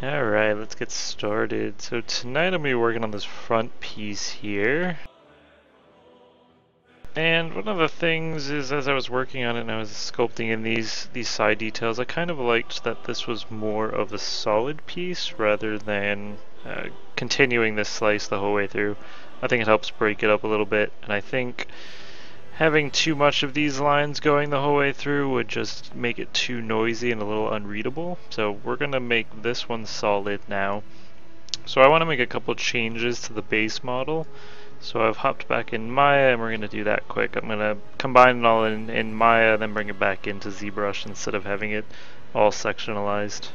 Alright, let's get started. So tonight I'm going to be working on this front piece here. And one of the things is, as I was working on it and I was sculpting in these side details, I kind of liked that this was more of a solid piece rather than continuing this slice the whole way through. I think it helps break it up a little bit, and I think having too much of these lines going the whole way through would just make it too noisy and a little unreadable. So we're going to make this one solid now. So I want to make a couple changes to the base model. So I've hopped back in Maya and we're going to do that quick. I'm going to combine it all in Maya, then bring it back into zBrush instead of having it all sectionalized.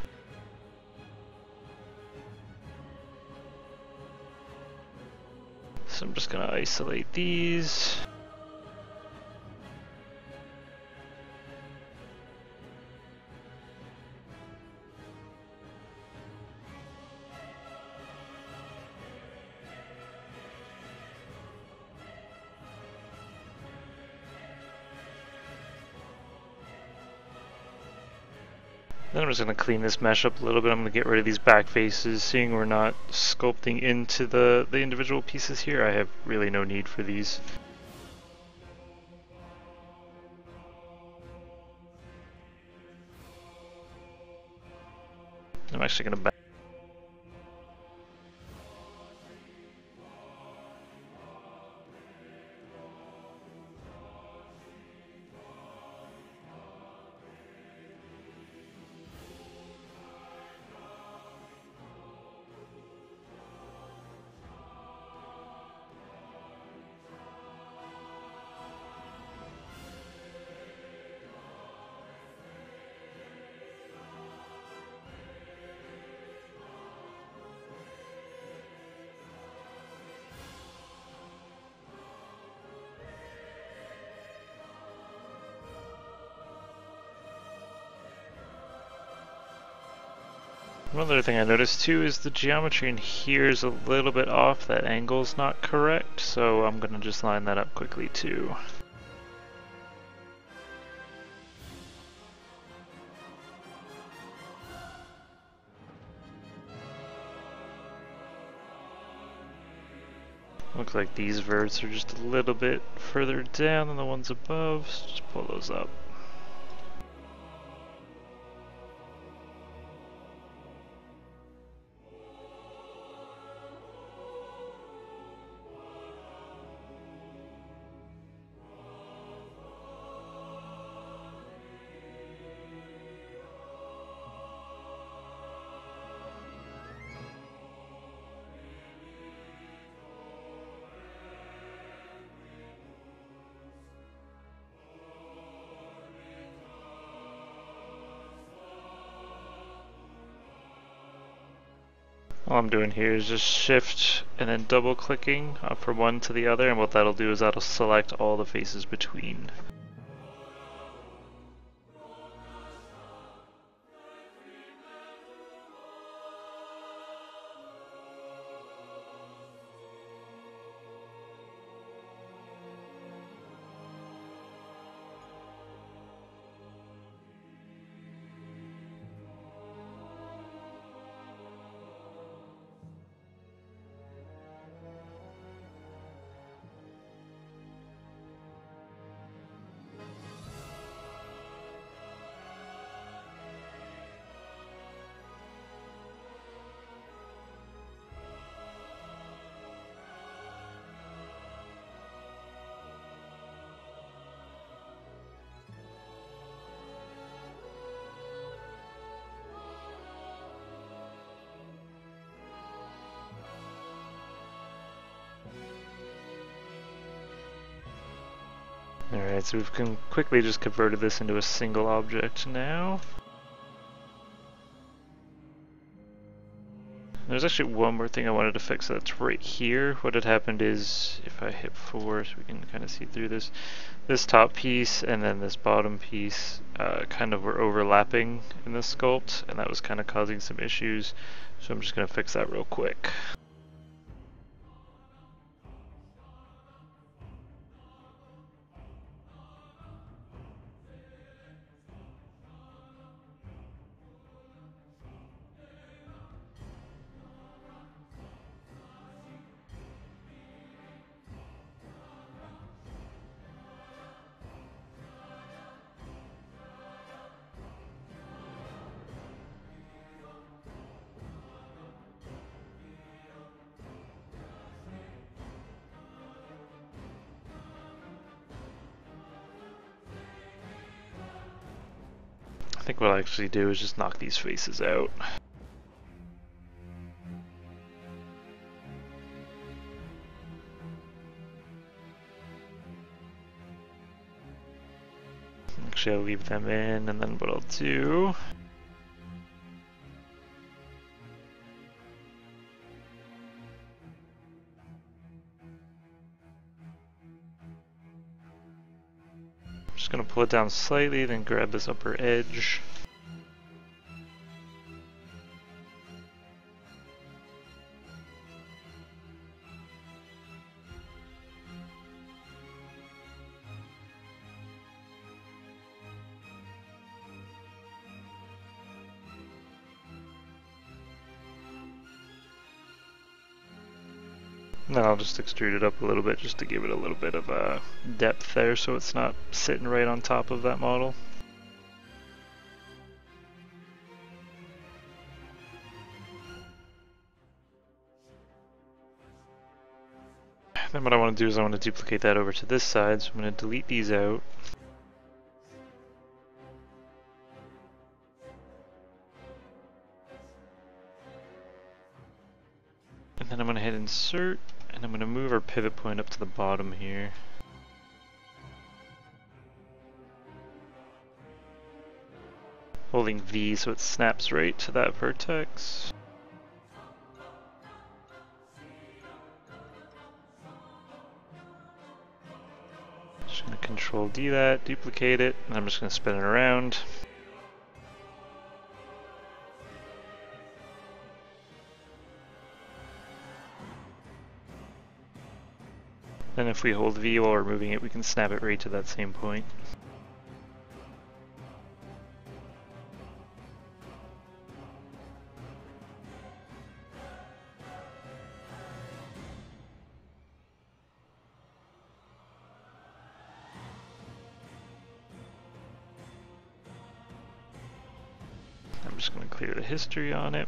So I'm just going to isolate these. Then I'm just going to clean this mesh up a little bit. I'm going to get rid of these back faces. Seeing we're not sculpting into the individual pieces here, I have really no need for these. I'm actually going to One other thing I noticed too is the geometry in here is a little bit off. That angle's not correct, so I'm going to just line that up quickly too. Looks like these verts are just a little bit further down than the ones above, so just pull those up. All I'm doing here is just shift and then double clicking from one to the other, and what that'll do is that'll select all the faces between. Alright, so we've quickly just converted this into a single object now. There's actually one more thing I wanted to fix that's right here. What had happened is, if I hit 4 so we can kind of see through this, this top piece and then this bottom piece kind of were overlapping in the sculpt, and that was kind of causing some issues. So I'm just going to fix that real quick. think what I'll actually do is just knock these faces out. Actually, I'll leave them in, and then what I'll do... Just gonna pull it down slightly, then grab this upper edge. And then I'll just extrude it up a little bit just to give it a little bit of depth there so it's not sitting right on top of that model. Then what I want to do is I want to duplicate that over to this side, so I'm going to delete these out. And then I'm going to hit insert, and I'm going to move our pivot point up to the bottom here. Holding V so it snaps right to that vertex. Just going to Control D that, duplicate it, and I'm just going to spin it around. Then if we hold V while we're moving it, we can snap it right to that same point. I'm just going to clear the history on it.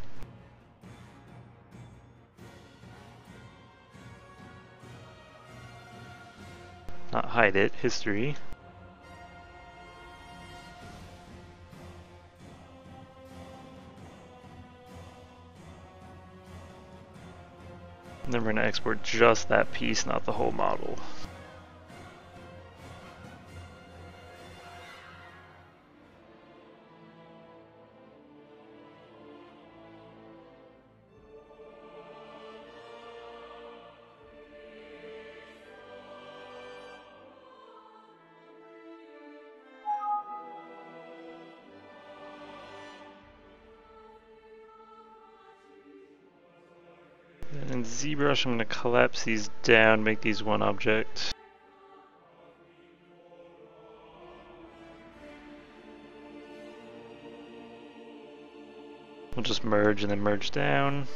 Not hide it, history. And then we're going to export just that piece, not the whole model. In zBrush, I'm going to collapse these down, make these one object. We'll just merge and then merge down.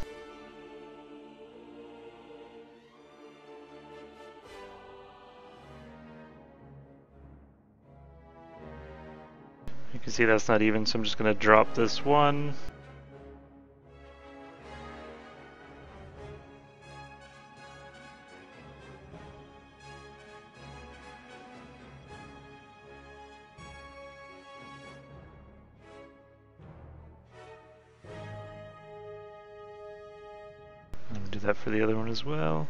You can see that's not even, so I'm just going to drop this one. Do that for the other one as well.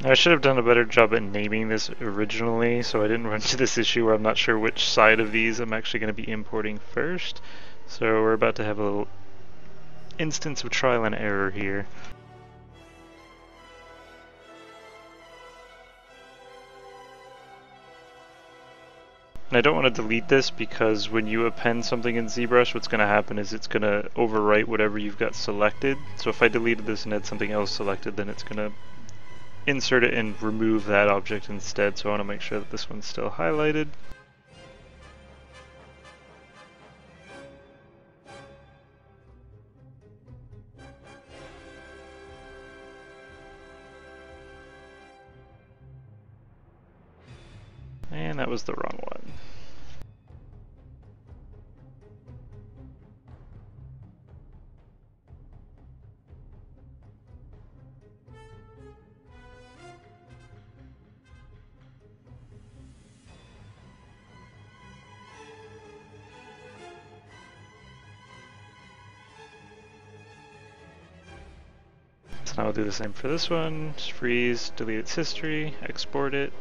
I should have done a better job at naming this originally, so I didn't run into this issue where I'm not sure which side of these I'm actually going to be importing first. So we're about to have a little instance of trial and error here. And I don't want to delete this because when you append something in zBrush, what's going to happen is it's going to overwrite whatever you've got selected. So if I deleted this and had something else selected, then it's going to insert it and remove that object instead, so I want to make sure that this one's still highlighted. that was the wrong one. So now we'll do the same for this one. Just freeze, delete its history, export it.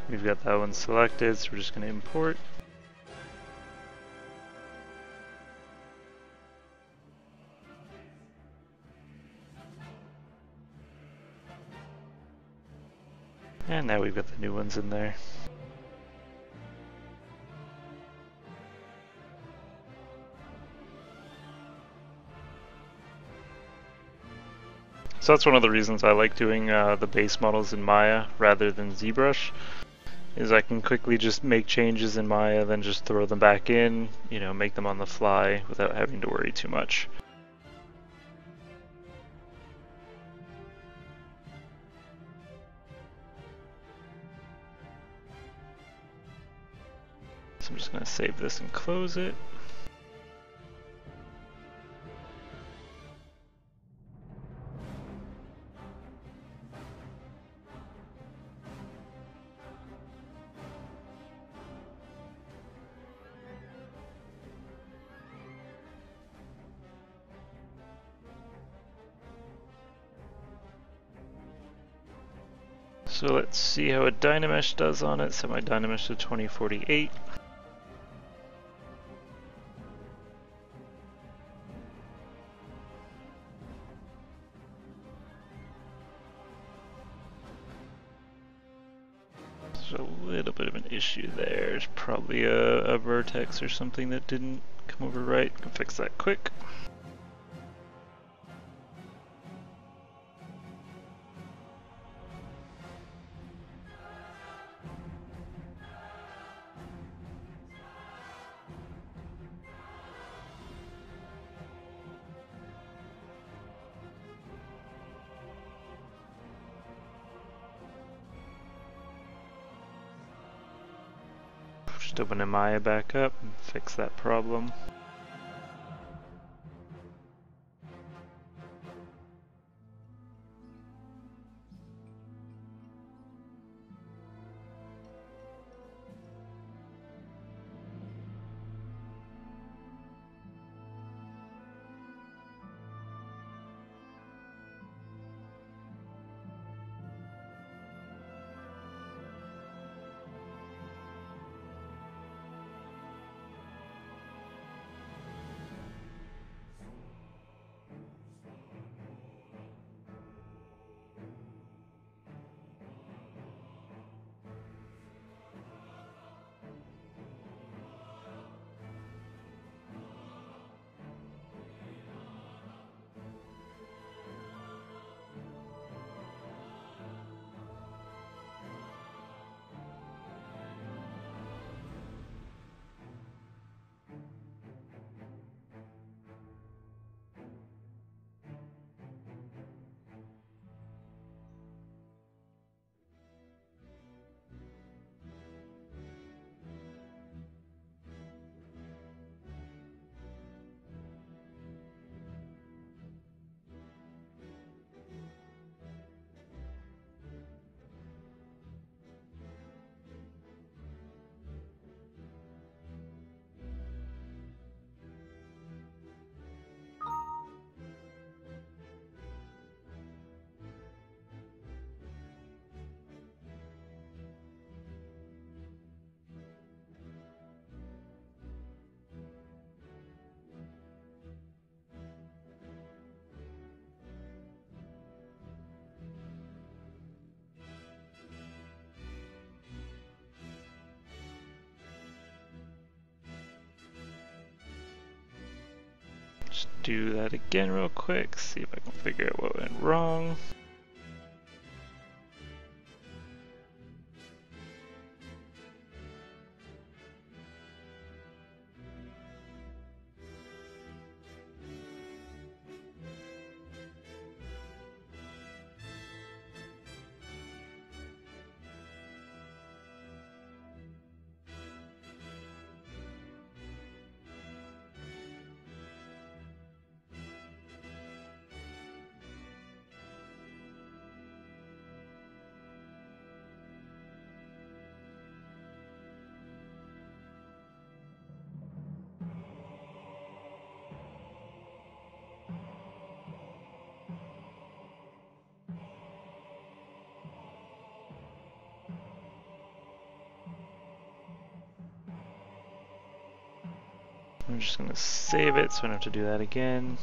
We've got that one selected, so we're just going to import. And now we've got the new ones in there. So that's one of the reasons I like doing the base models in Maya rather than zBrush, is I can quickly just make changes in Maya, then just throw them back in, you know, make them on the fly without having to worry too much. So I'm just going to save this and close it. So let's see how a Dynamesh does on it. Set my Dynamesh to 2048. There's a little bit of an issue there. There's probably a vertex or something that didn't come over right. Can fix that quick. Just open Maya back up and fix that problem. Just do that again real quick, see if I can figure out what went wrong. I'm just going to save it so I don't have to do that again.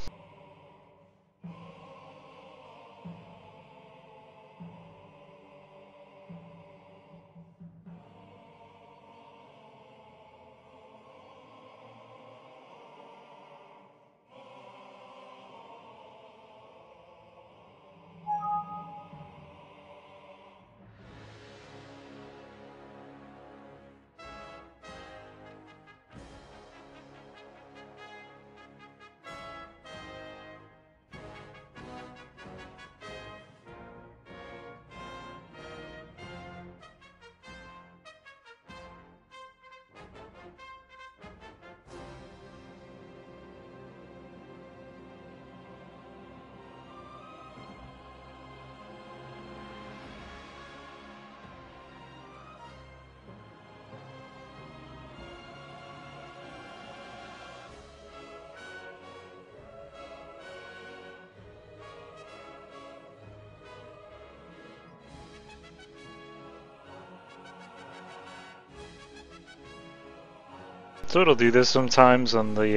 So it'll do this sometimes on the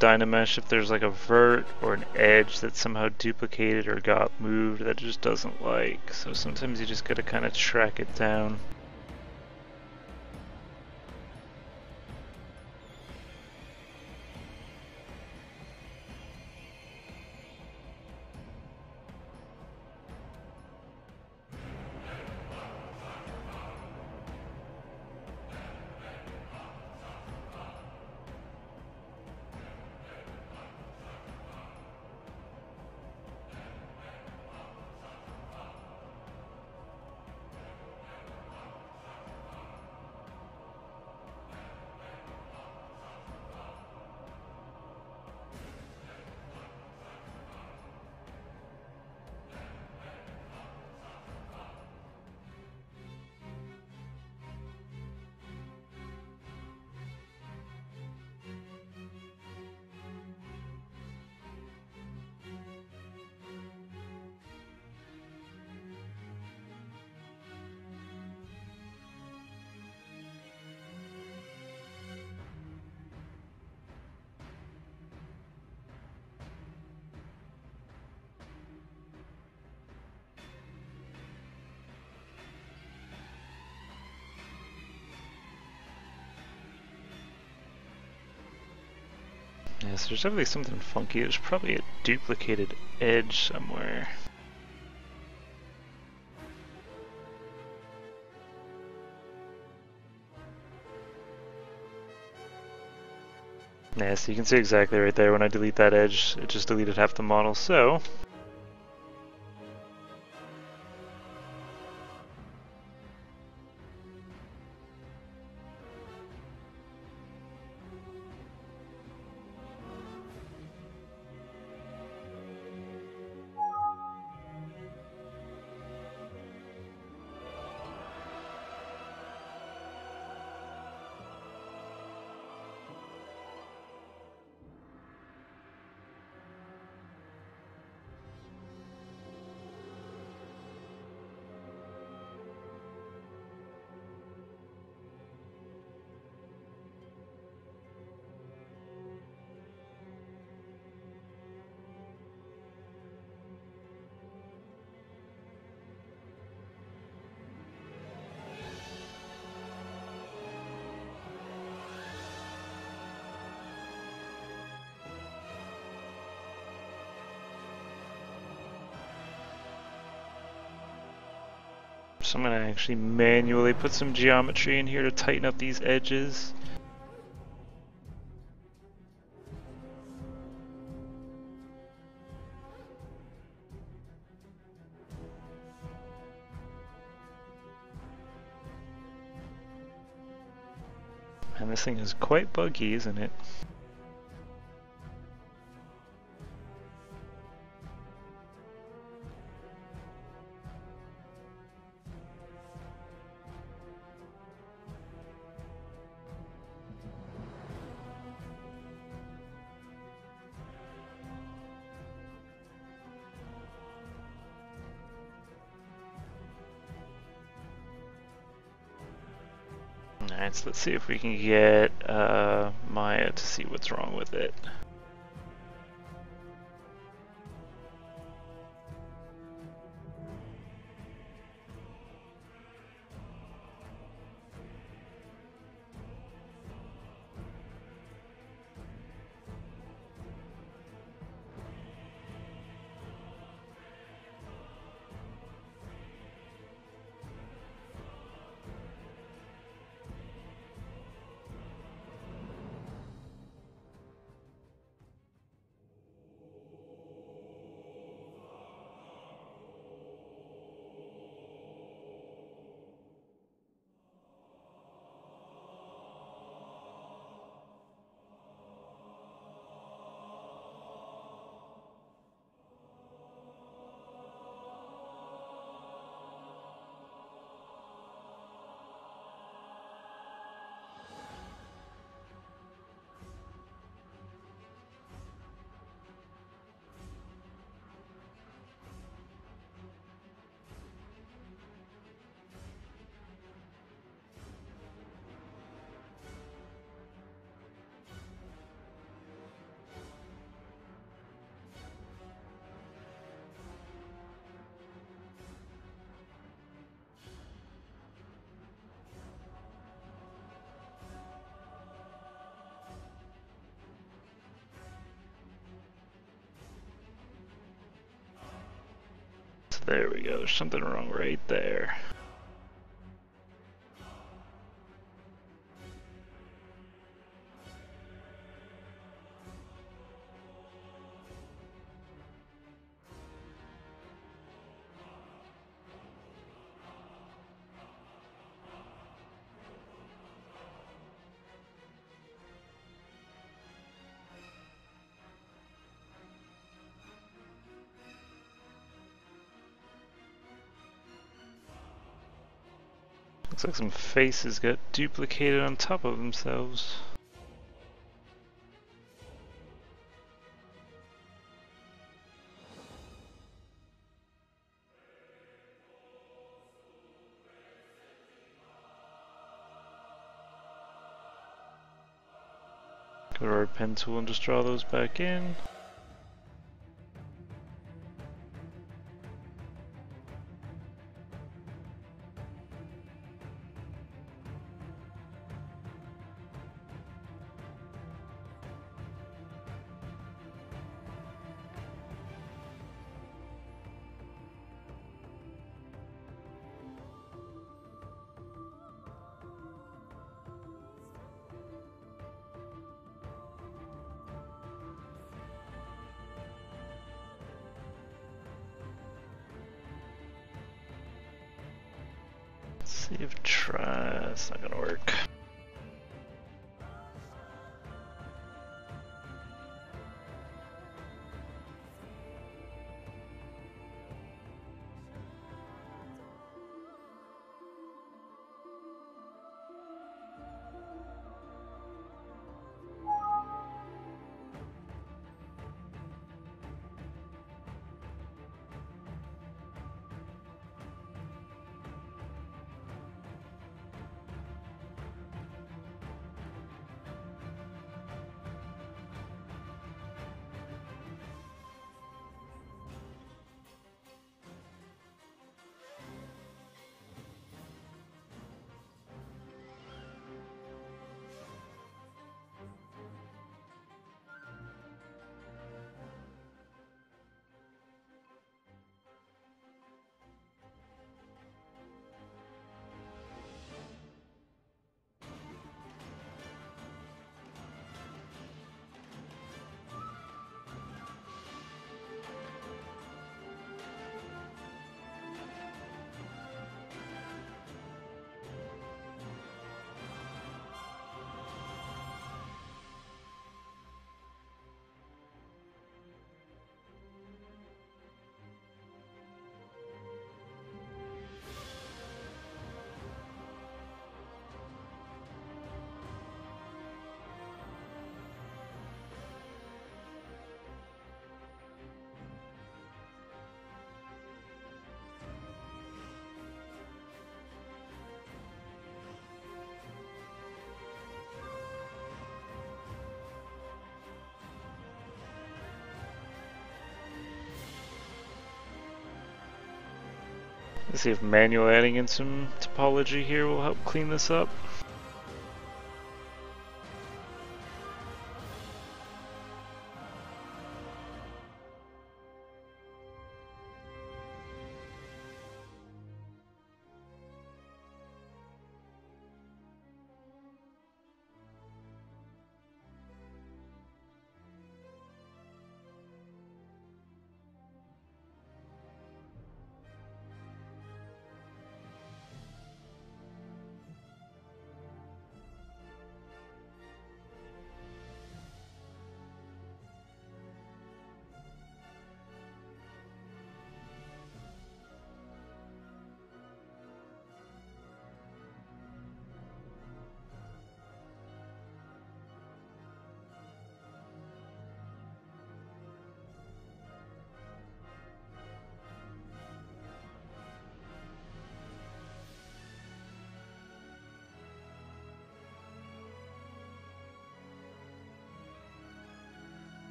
Dynamesh if there's like a vert or an edge that's somehow duplicated or got moved that it just doesn't like. So sometimes you just gotta kind of track it down. Yeah, so there's definitely something funky. There's probably a duplicated edge somewhere. Yeah, so you can see exactly right there when I delete that edge, it just deleted half the model. So I'm going to actually manually put some geometry in here to tighten up these edges. And this thing is quite buggy, isn't it? Alright, so let's see if we can get Maya to see what's wrong with it. There we go, there's something wrong right there. Looks like some faces got duplicated on top of themselves. Go to our pen tool and just draw those back in. Save try, it's not gonna work. Let's see if manual adding in some topology here will help clean this up.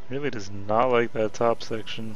Really does not like that top section.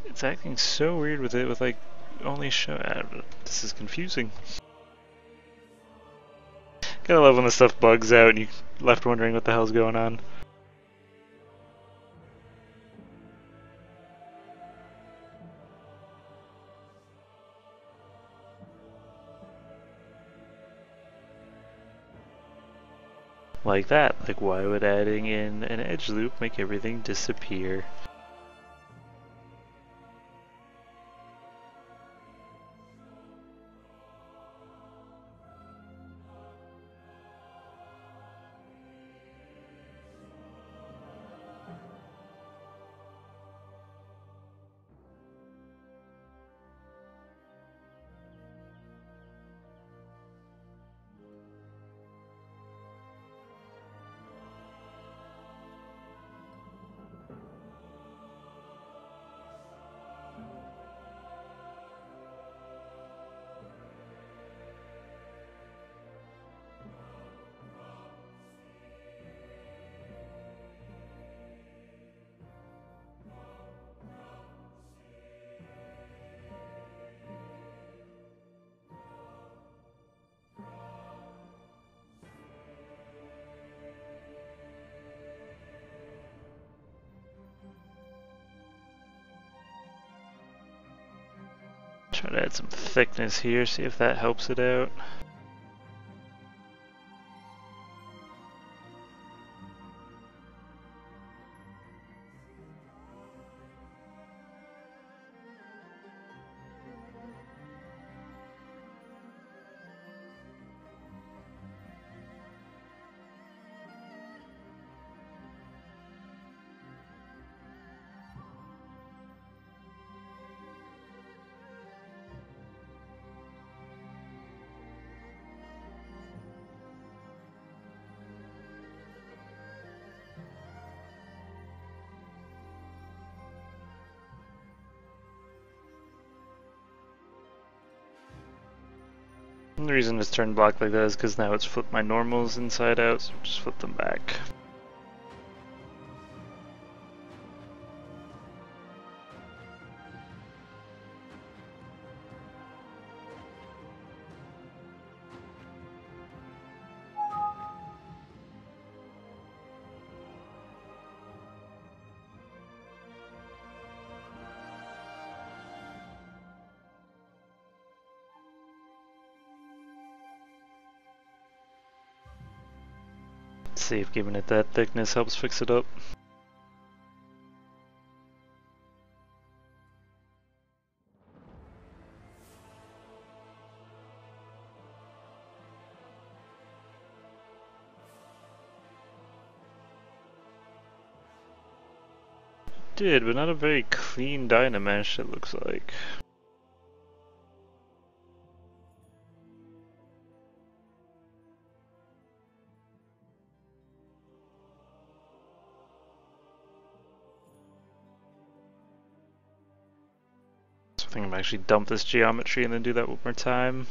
It's acting so weird with it, with like only show. This is confusing. Gotta love when the stuff bugs out and you're left wondering what the hell's going on. Like that. Like, why would adding in an edge loop make everything disappear? Try to add some thickness here, see if that helps it out. And the reason it's turned black like that is because now it's flipped my normals inside out, so just flip them back. see if giving it that thickness helps fix it up. Did, but not a very clean Dynamesh, it looks like. So I think I'm actually dump this geometry and then do that one more time.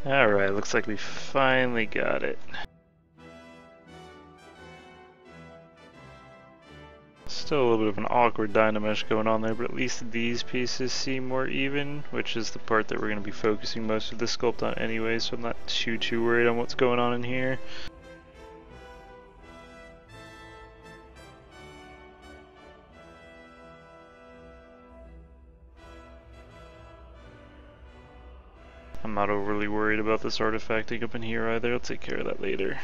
Alright, looks like we finally got it. Still a little bit of an awkward Dynamesh going on there, but at least these pieces seem more even, which is the part that we're going to be focusing most of the sculpt on anyway, so I'm not too worried on what's going on in here. I'm not overly worried about this artifacting up in here either, I'll take care of that later.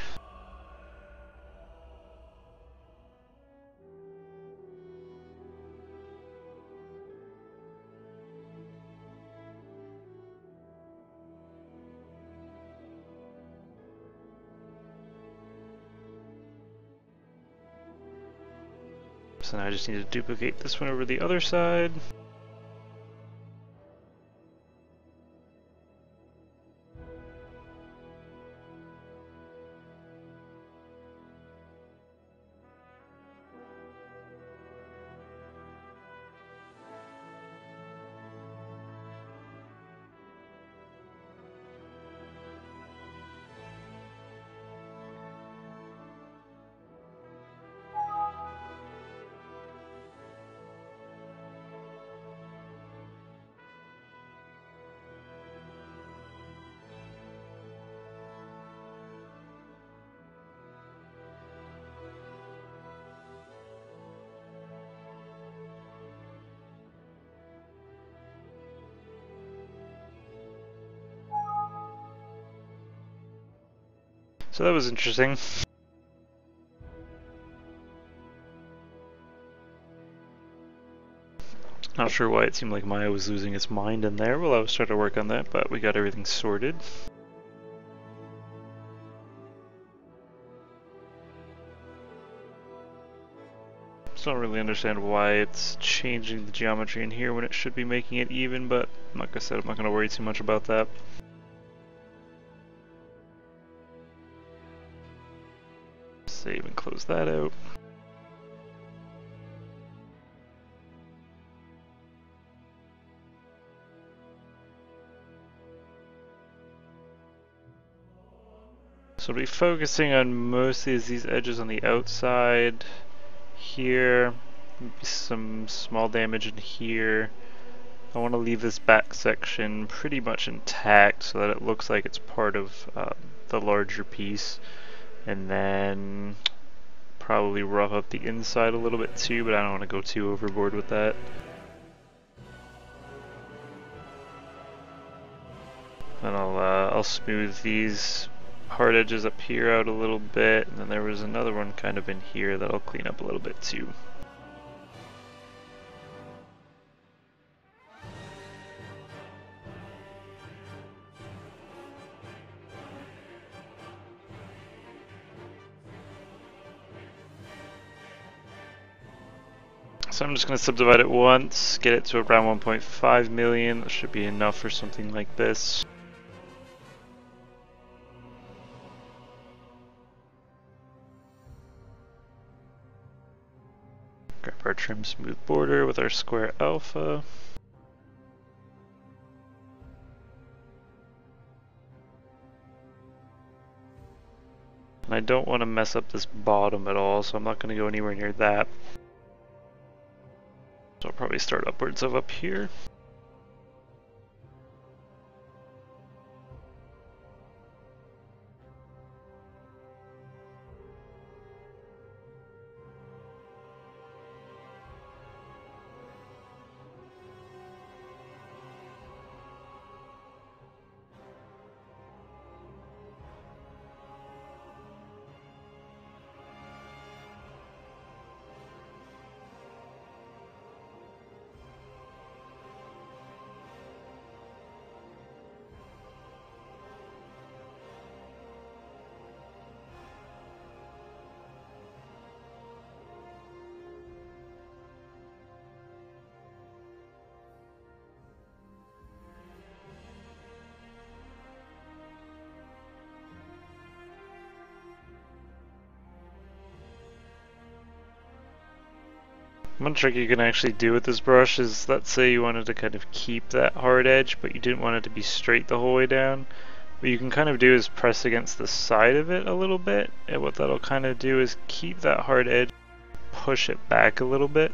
So now I just need to duplicate this one over the other side. So that was interesting. Not sure why it seemed like Maya was losing its mind in there while I was trying to work on that, but we got everything sorted. Still don't really understand why it's changing the geometry in here when it should be making it even, but like I said, I'm not going to worry too much about that. Save and close that out. So I'll be focusing on mostly these edges on the outside. Here, maybe some small damage in here. I want to leave this back section pretty much intact so that it looks like it's part of the larger piece. And then probably rough up the inside a little bit too, but I don't want to go too overboard with that. Then I'll smooth these hard edges up here out a little bit, and then there was another one kind of in here that I'll clean up a little bit too. So I'm just going to subdivide it once, get it to around 1.5 million. That should be enough for something like this. Grab our trim smooth border with our square alpha. And I don't want to mess up this bottom at all, so I'm not going to go anywhere near that. So I'll probably start upwards of up here. One trick you can actually do with this brush is, let's say you wanted to kind of keep that hard edge, but you didn't want it to be straight the whole way down. What you can kind of do is press against the side of it a little bit, and what that'll kind of do is keep that hard edge, push it back a little bit,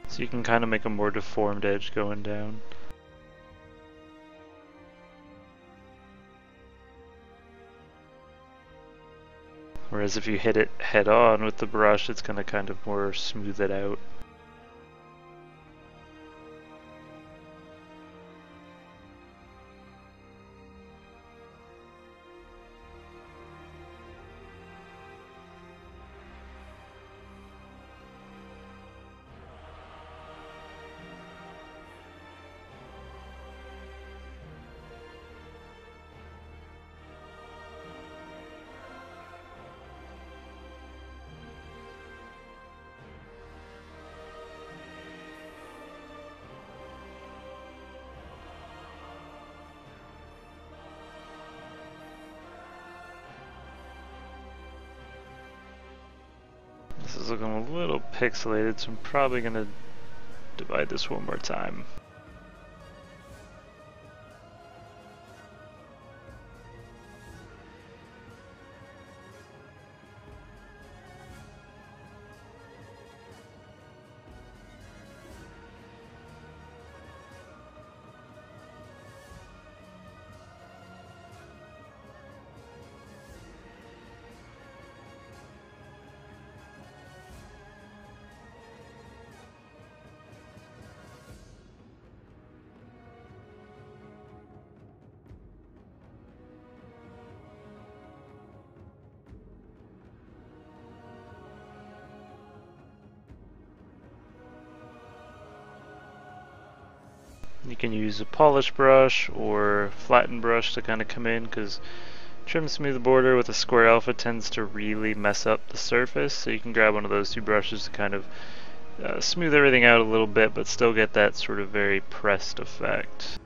so you can kind of make a more deformed edge going down. Whereas if you hit it head on with the brush, it's going to kind of more smooth it out. This is looking a little pixelated, so I'm probably going to divide this one more time. You can use a polish brush or flatten brush to kind of come in, because trim smooth border with a square alpha tends to really mess up the surface, so you can grab one of those two brushes to kind of smooth everything out a little bit, but still get that sort of very pressed effect.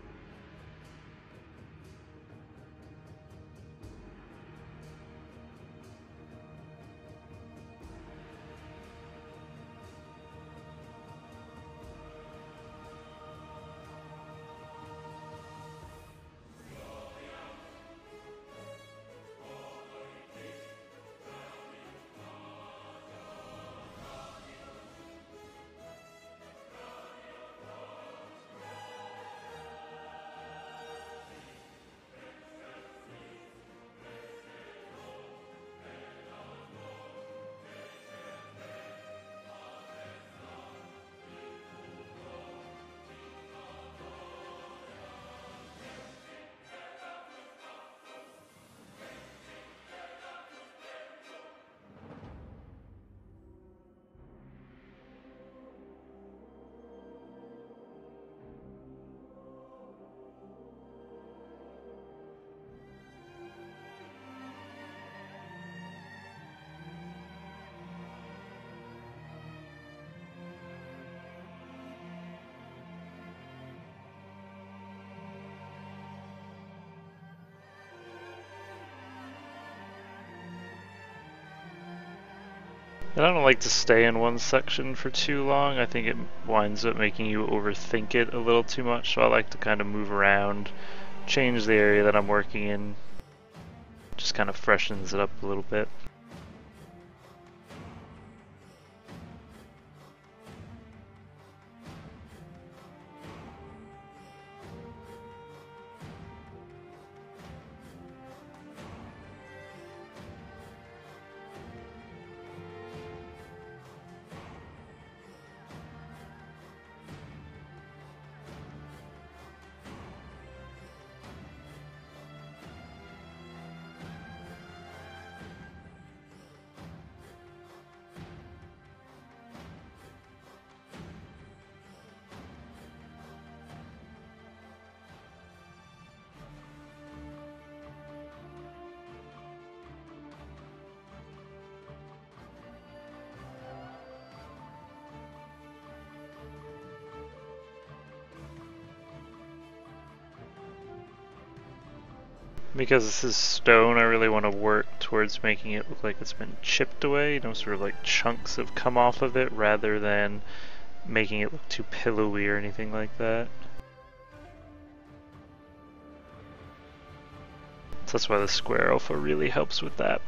And I don't like to stay in one section for too long. I think it winds up making you overthink it a little too much, so I like to kind of move around, change the area that I'm working in. Just kind of freshens it up a little bit. Because this is stone, I really want to work towards making it look like it's been chipped away, sort of like chunks have come off of it, rather than making it look too pillowy or anything like that. So that's why the square alpha really helps with that.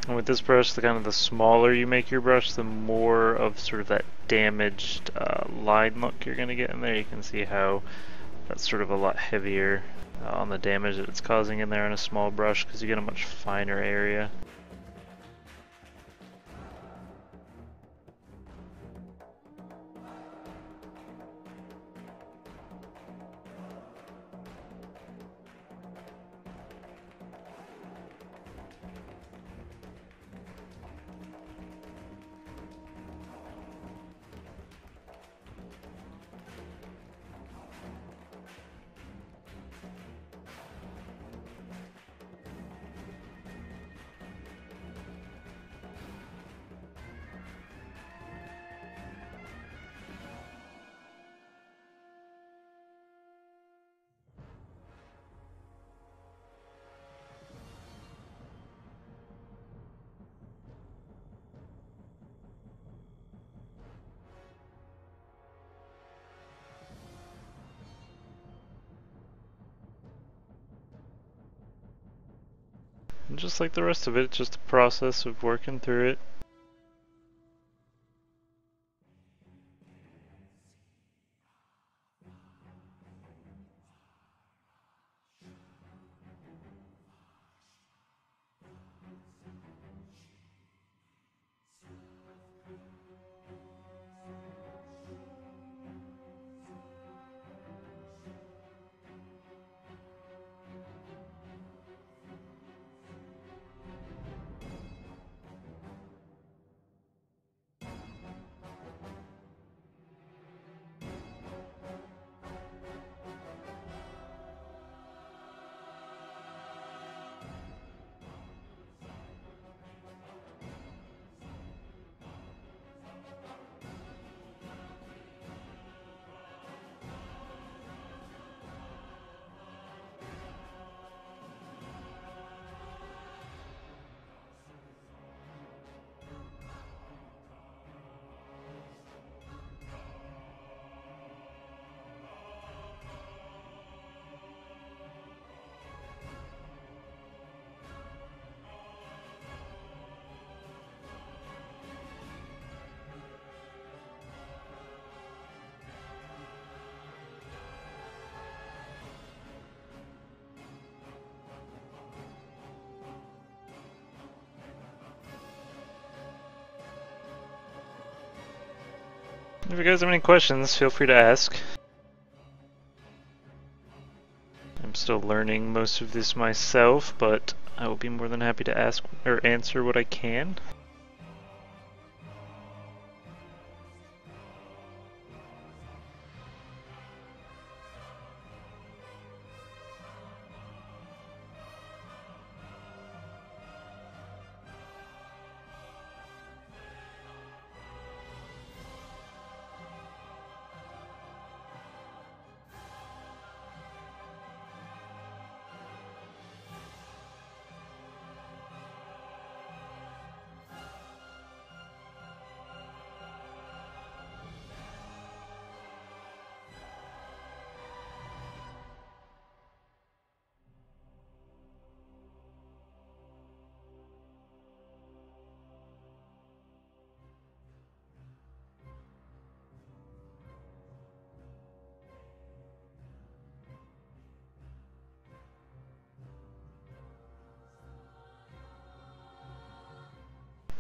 And with this brush, the smaller you make your brush, the more of sort of that damaged line look you're going to get in there. You can see how that's sort of a lot heavier on the damage that it's causing in there on a small brush, because you get a much finer area. And just like the rest of it, it's just a process of working through it. If you guys have any questions, feel free to ask. I'm still learning most of this myself, but I will be more than happy to ask or answer what I can.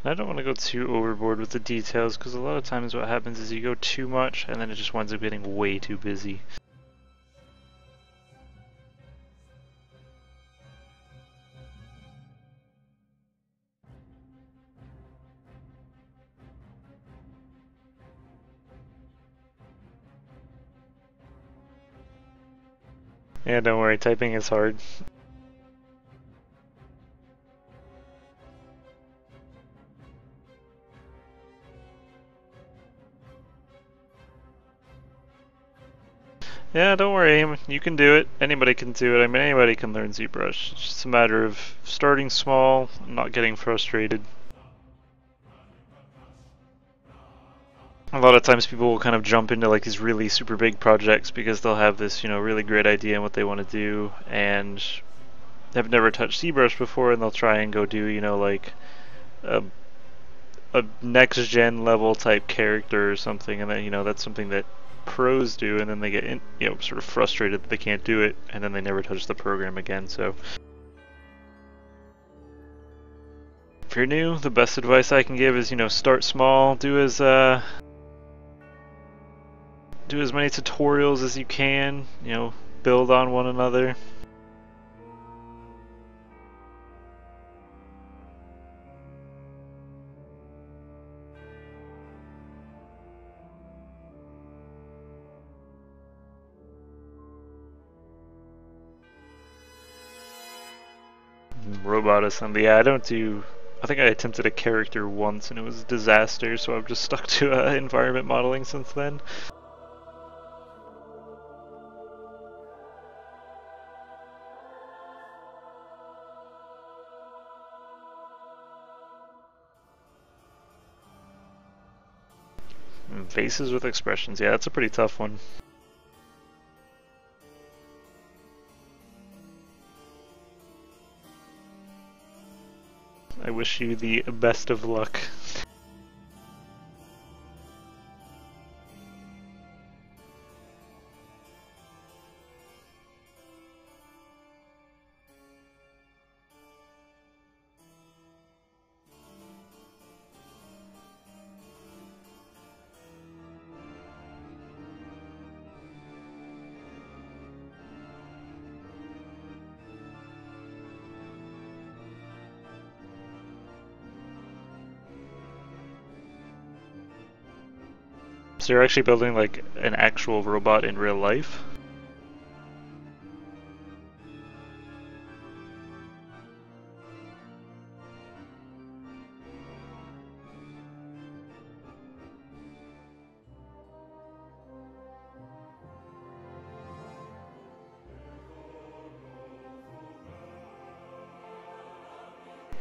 I don't want to go too overboard with the details because a lot of times what happens is you go too much and then it just winds up getting way too busy. Yeah, don't worry, typing is hard. Yeah, don't worry, you can do it. Anybody can do it. I mean, anybody can learn zBrush. It's just a matter of starting small, not getting frustrated. A lot of times people will kind of jump into like these really super big projects because they'll have this, really great idea on what they want to do and have never touched zBrush before, and they'll try and go do, like a, a next gen level type character or something, and then, that's something that pros do, and then they get sort of frustrated that they can't do it, and then they never touch the program again. So if you're new, the best advice I can give is, start small, do as many tutorials as you can, build on one another. Robot assembly, yeah, I think I attempted a character once and it was a disaster, so I've just stuck to environment modeling since then. Faces with expressions, yeah, that's a pretty tough one. I wish you the best of luck. So you're actually building like an actual robot in real life?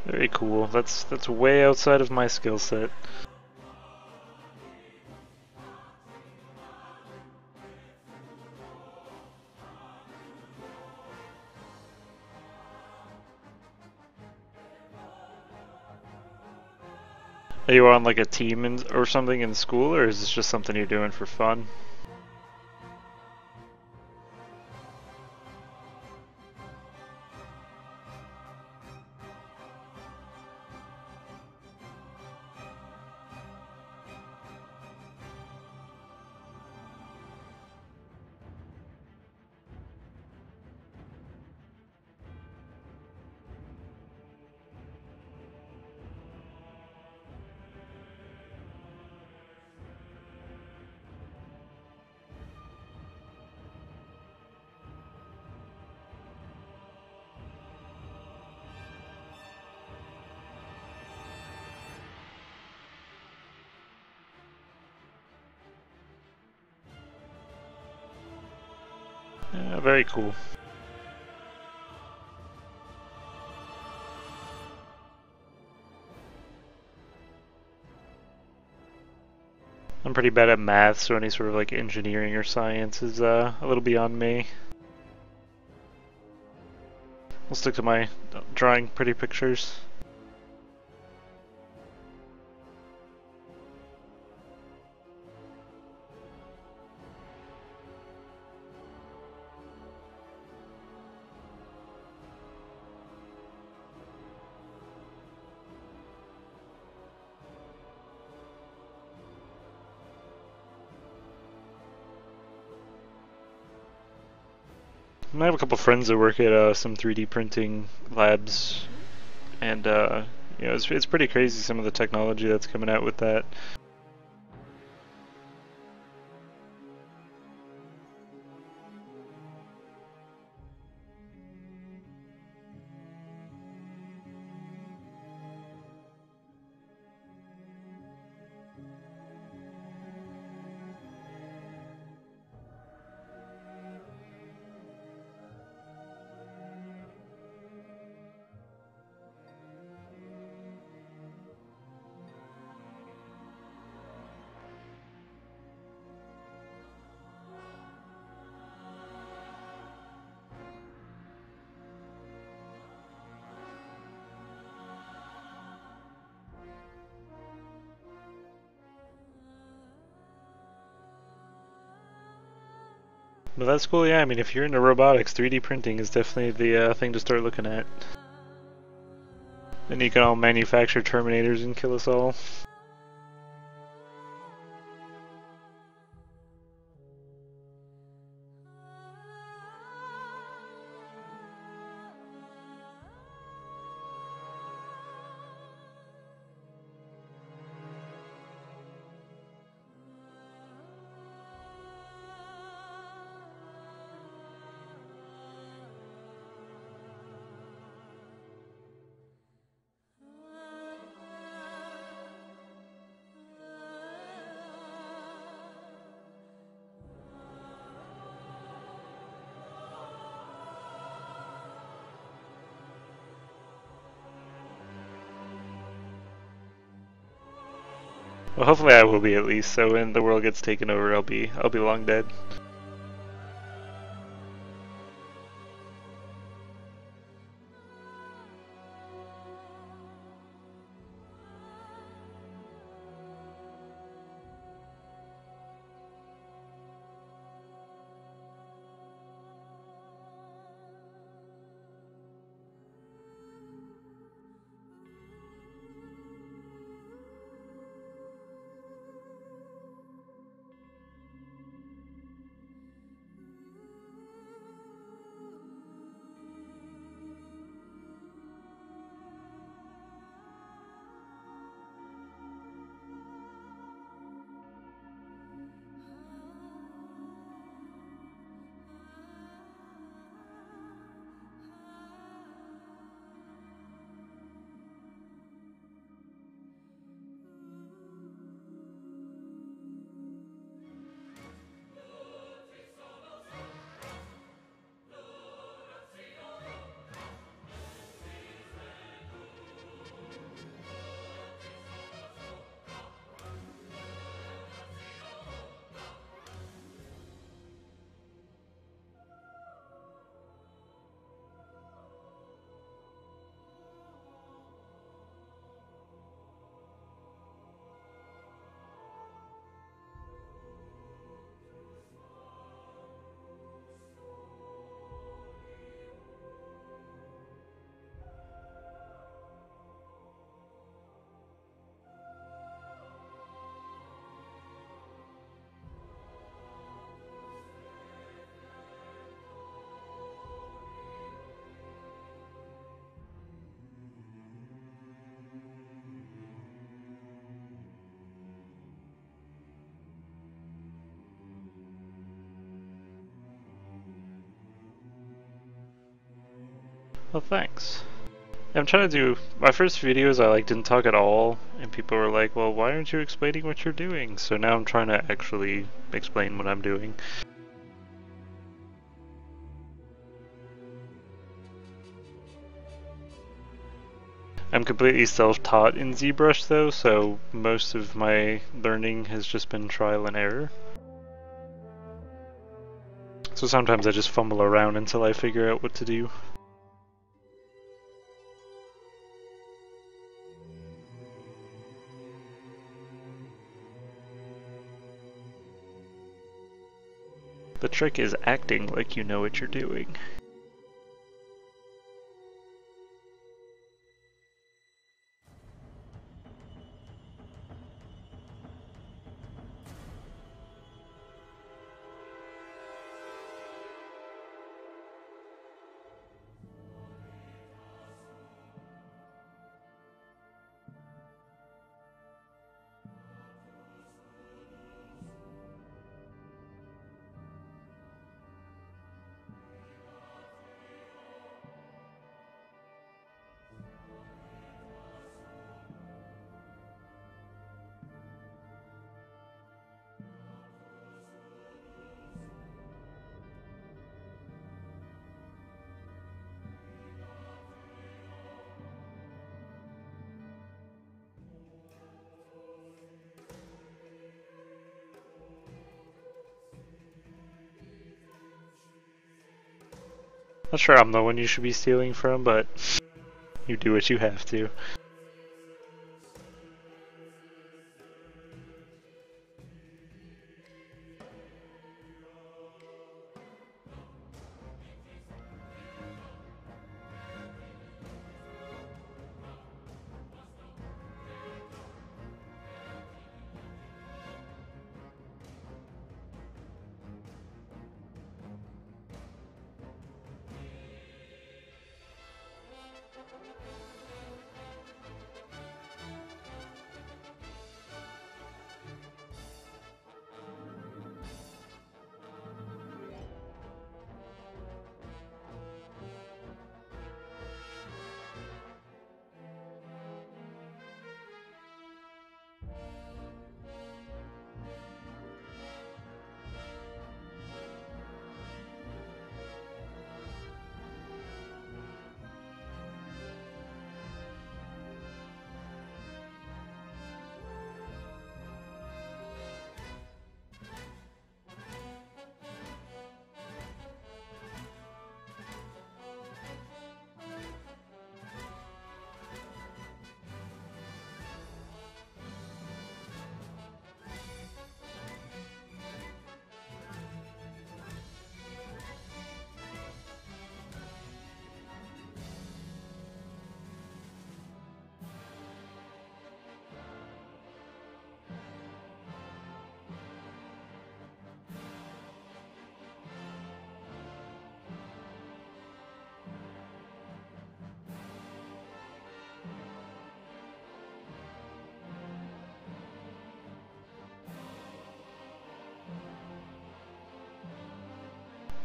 Very cool. That's way outside of my skill set. Are you on like a team or something in school, or is this just something you're doing for fun? very cool. I'm pretty bad at math, so any sort of like engineering or science is a little beyond me. I'll stick to my drawing pretty pictures. I have a couple friends that work at some 3D printing labs, and you know, it's pretty crazy some of the technology that's coming out with that. But that's cool, yeah. I mean, if you're into robotics, 3D printing is definitely the thing to start looking at. Then you can all manufacture Terminators and kill us all. Well, hopefully I will be at least. So when the world gets taken over, I'll be long dead. Well, thanks. I'm trying to do my first videos. I like didn't talk at all, and people were like, "Well, why aren't you explaining what you're doing?" So now I'm trying to actually explain what I'm doing. I'm completely self-taught in ZBrush though, so most of my learning has just been trial and error. So sometimes I just fumble around until I figure out what to do. The trick is acting like you know what you're doing. Not sure I'm the one you should be stealing from, but you do what you have to.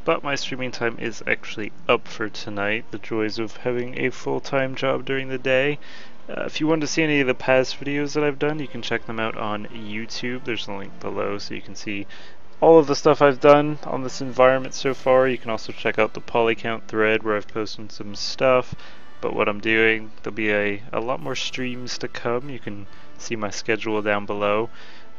But my streaming time is actually up for tonight, the joys of having a full-time job during the day. If you want to see any of the past videos that I've done, you can check them out on YouTube. There's a link below so you can see all of the stuff I've done on this environment so far. You can also check out the polycount thread where I've posted some stuff about what I'm doing. There'll be a lot more streams to come. You can see my schedule down below.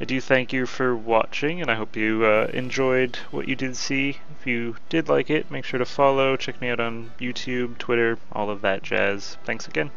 I do thank you for watching, and I hope you enjoyed what you did see. If you did like it, make sure to follow, check me out on YouTube, Twitter, all of that jazz. Thanks again.